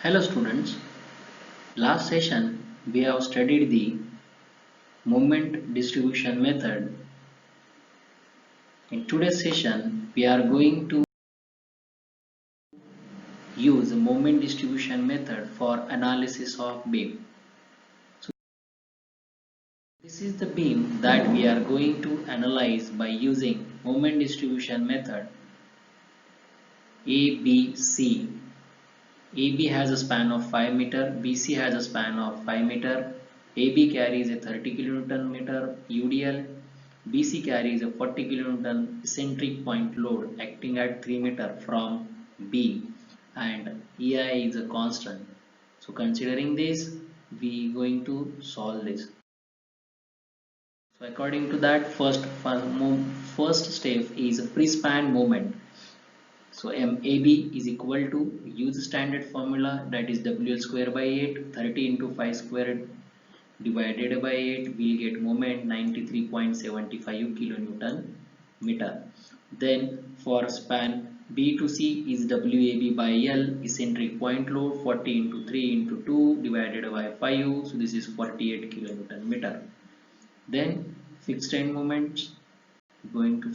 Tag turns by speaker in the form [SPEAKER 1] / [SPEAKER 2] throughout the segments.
[SPEAKER 1] Hello students, last session we have studied the moment distribution method. In today's session we are going to use the moment distribution method for analysis of beam. So this is the beam that we are going to analyze by using moment distribution method ABC. AB has a span of 5 meter, BC has a span of 5 meter, AB carries a 30 kilonewton meter UDL, BC carries a 40 kilonewton eccentric point load acting at 3 meter from B, and EI is a constant. So considering this, we going to solve this. So according to that, first step is free span moment. So MAB is equal to, use standard formula, that is WL square by 8, 30 into 5 square divided by 8, we'll get moment 93.75 kilonewton meter. Then for span B to C is WAB by L, eccentric point load 40 into 3 into 2 divided by 5, so this is 48 kilonewton meter. Then fixed end moments, going to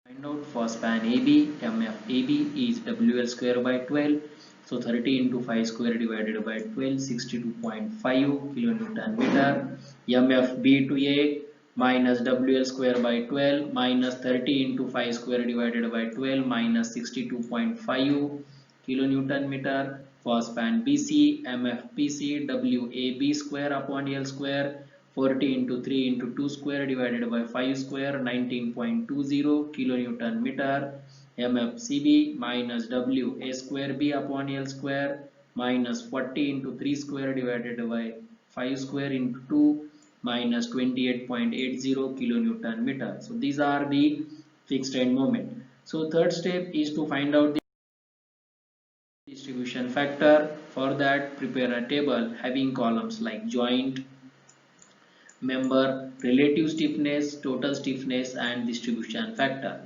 [SPEAKER 1] find out for span AB, MFAB is WL square by 12. So 30 into 5 square divided by 12, 62.5 kilonewton meter. MFB to A minus WL square by 12 minus 30 into 5 square divided by 12 minus 62.5 kilonewton meter. For span BC, MFBC, WAB square upon L square 40 into 3 into 2 square divided by 5 square 19.20 kilonewton meter. MFCB minus W A square B upon L square minus 40 into 3 square divided by 5 square into 2 minus 28.80 kilonewton meter. So these are the fixed end moment. So third step is to find out the distribution factor. For that, prepare a table having columns like joint, member, relative stiffness, total stiffness, and distribution factor.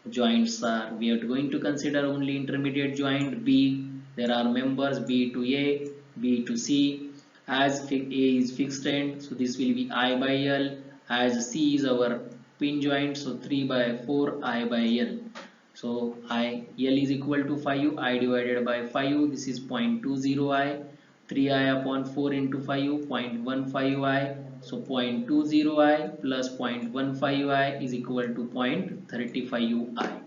[SPEAKER 1] Joints are, we are going to consider only intermediate joint B. There are members B to A, B to C. As A is fixed end, so this will be I by L. As C is our pin joint, so 3 by 4 I by L. So L is equal to 5, I divided by 5, this is 0.20 I. 3I upon 4 into 5, 0.15 I. So 0.20 I plus 0.15 I is equal to 0.35 I.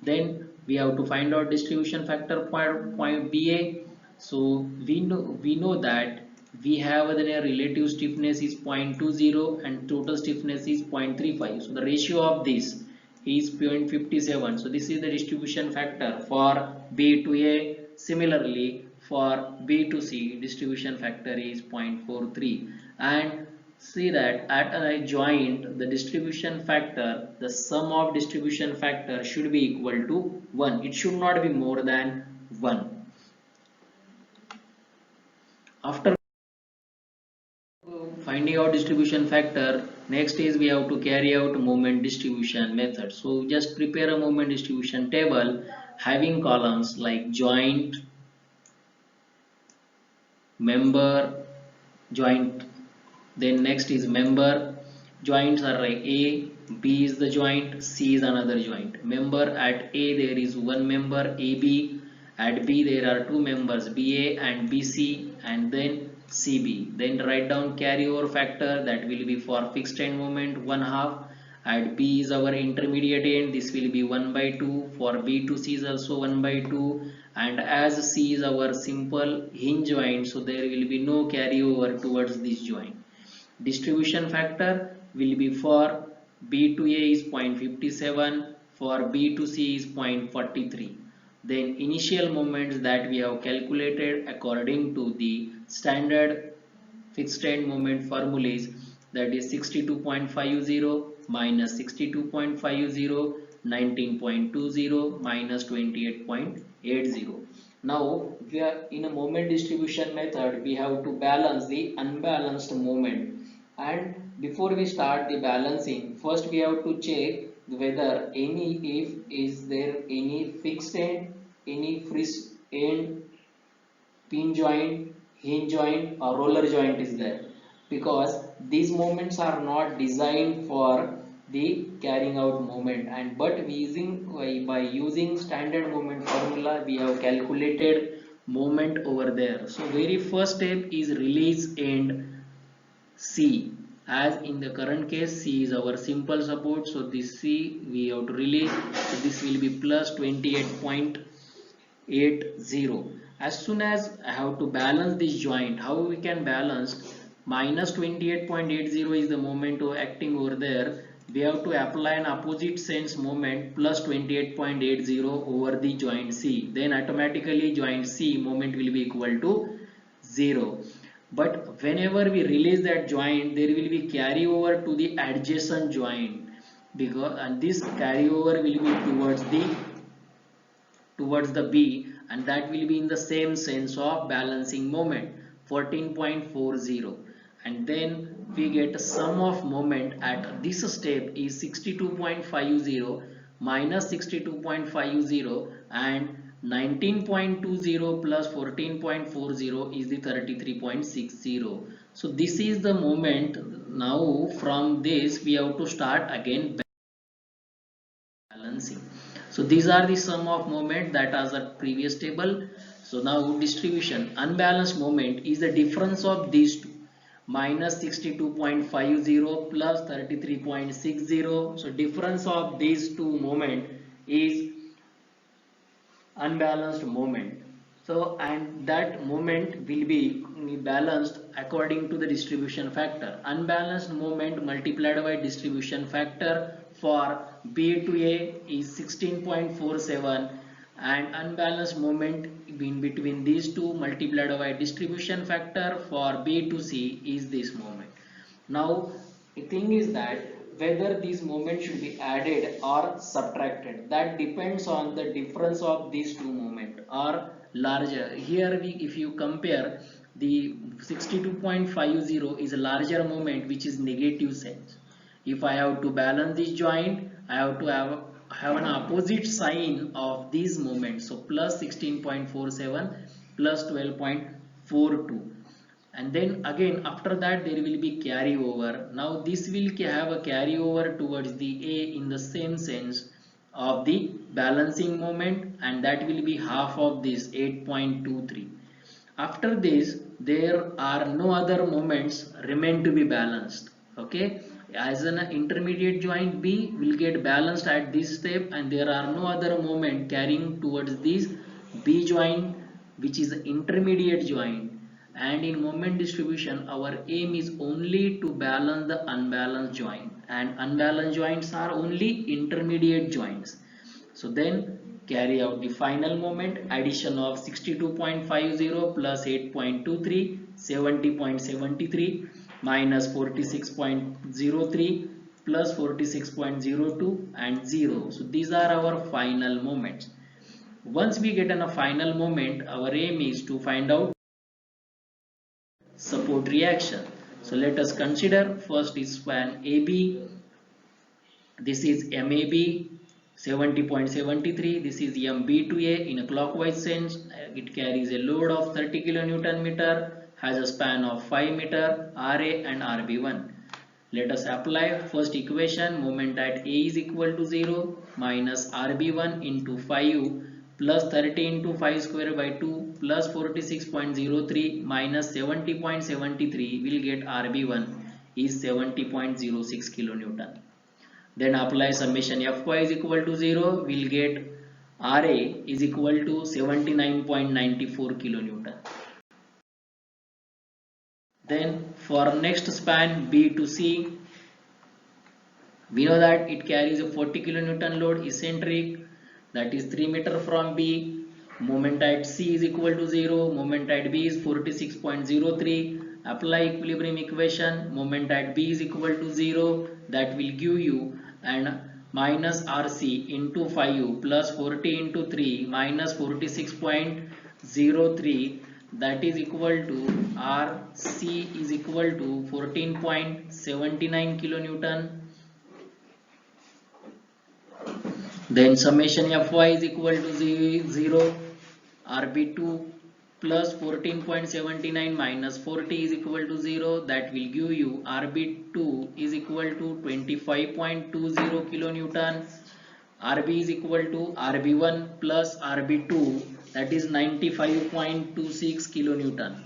[SPEAKER 1] Then we have to find out distribution factor point BA. So we know that we have the relative stiffness is 0.20 and total stiffness is 0.35. So the ratio of this is 0.57. So this is the distribution factor for B to A. Similarly, for B to C, distribution factor is 0.43. And see that at a joint, the distribution factor, the sum of distribution factor should be equal to 1. It should not be more than 1. After finding out distribution factor, next is we have to carry out moment distribution method. So just prepare a moment distribution table having columns like joint, member, joint. Then next is member. Joints are like A, B is the joint, C is another joint. Member, at A there is one member AB, at B there are two members BA and BC, and then CB. Then write down carryover factor, that will be for fixed end moment 1/2. At B is our intermediate end, this will be 1 by 2. For B to C is also 1 by 2. And as C is our simple hinge joint, so there will be no carryover towards this joint. Distribution factor will be for B to A is 0.57, for B to C is 0.43. Then initial moments that we have calculated according to the standard fixed end moment formulas, that is 62.50 minus 62.50, 19.20 minus 28.80. Now we are in a moment distribution method, we have to balance the unbalanced moment. And before we start the balancing, first we have to check whether if is there any fixed end, any free end, pin joint, hinge joint or roller joint is there, because these moments are not designed for the carrying out moment, and but we using by using standard moment formula we have calculated moment over there. So very first step is release end C, as in the current case C is our simple support, so this C we have to release, so this will be plus 28.80. As soon as I have to balance this joint, how we can balance? Minus 28.80 is the moment acting over there, we have to apply an opposite sense moment plus 28.80 over the joint C, then automatically joint C moment will be equal to 0. But whenever we release that joint, there will be carryover to the adjacent joint, because and this carryover will be towards the B, and that will be in the same sense of balancing moment 14.40, and then we get a sum of moment at this step is 62.50 minus 62.50, and 19.20 plus 14.40 is the 33.60. So this is the moment. Now from this we have to start again balancing. So these are the sum of moment that as a previous table. So now distribution unbalanced moment is the difference of these two, minus 62.50 plus 33.60. So difference of these two moment is unbalanced moment. So and that moment will be balanced according to the distribution factor. Unbalanced moment multiplied by distribution factor for B to A is 16.47, and unbalanced moment in between these two multiplied by distribution factor for B to C is this moment. Now the thing is that whether these moments should be added or subtracted, that depends on the difference of these two moments or larger. Here we, if you compare, the 62.50 is a larger moment which is negative sense. If I have to balance this joint, I have to have an opposite sign of these moments, so plus 16.47 plus 12.42, and then again after that there will be carryover. Now this will have a carryover towards the A in the same sense of the balancing moment, and that will be half of this 8.23. After this there are no other moments remain to be balanced. Okay, as an intermediate joint B will get balanced at this step, and there are no other moment carrying towards this B joint which is intermediate joint. And in moment distribution our aim is only to balance the unbalanced joint, and unbalanced joints are only intermediate joints. So then carry out the final moment addition of 62.50 plus 8.23, 70.73 minus 46.03 plus 46.02 and 0. So these are our final moments. Once we get a final moment, our aim is to find out support reaction. So let us consider first is span AB. This is MAB 70.73. This is MB to A in a clockwise sense. It carries a load of 30 kilonewton meter, has a span of 5 meter, RA and RB1. Let us apply first equation. Moment at A is equal to 0 minus RB1 into 5 plus 30 into 5 square by 2 plus 46.03 minus 70.73 will get RB1 is 70.06 kilonewton. Then apply summation Fy is equal to 0, we'll get Ra is equal to 79.94 kilonewton. Then for next span B to C, we know that it carries a 40 kilonewton load eccentric, that is 3 meter from B. Moment at C is equal to 0, moment at B is 46.03. Apply equilibrium equation, moment at B is equal to 0, that will give you and minus RC into 5 plus 40 into 3 minus 46.03, that is equal to RC is equal to 14.79 kilonewton. Then summation Fy is equal to 0, RB2 plus 14.79 minus 40 is equal to 0. That will give you Rb2 is equal to 25.20 kilonewton. Rb is equal to Rb1 plus Rb2, that is 95.26 kilonewton.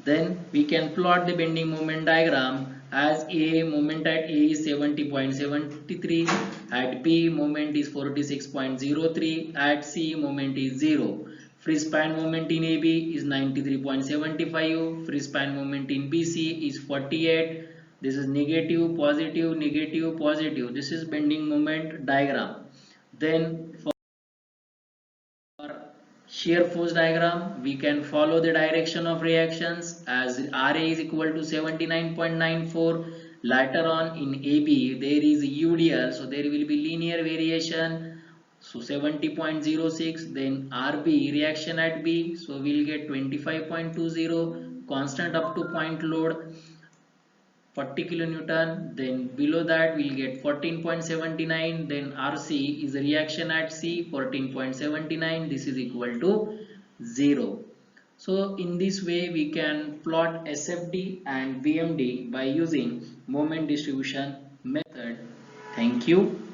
[SPEAKER 1] Then we can plot the bending moment diagram as A moment at A is 70.73, at B moment is 46.03, at C moment is 0. Free span moment in AB is 93.75, free span moment in BC is 48. This is negative, positive, negative, positive. This is bending moment diagram. Then for shear force diagram, we can follow the direction of reactions as Ra is equal to 79.94. Later on in AB there is UDL, so there will be linear variation, so 70.06. Then RB reaction at B, so we'll get 25.20 constant up to point load 40 kilonewton. Then below that we'll get 14.79. Then RC is a reaction at C, 14.79. This is equal to 0. So in this way we can plot SFD and BMD by using moment distribution method. Thank you.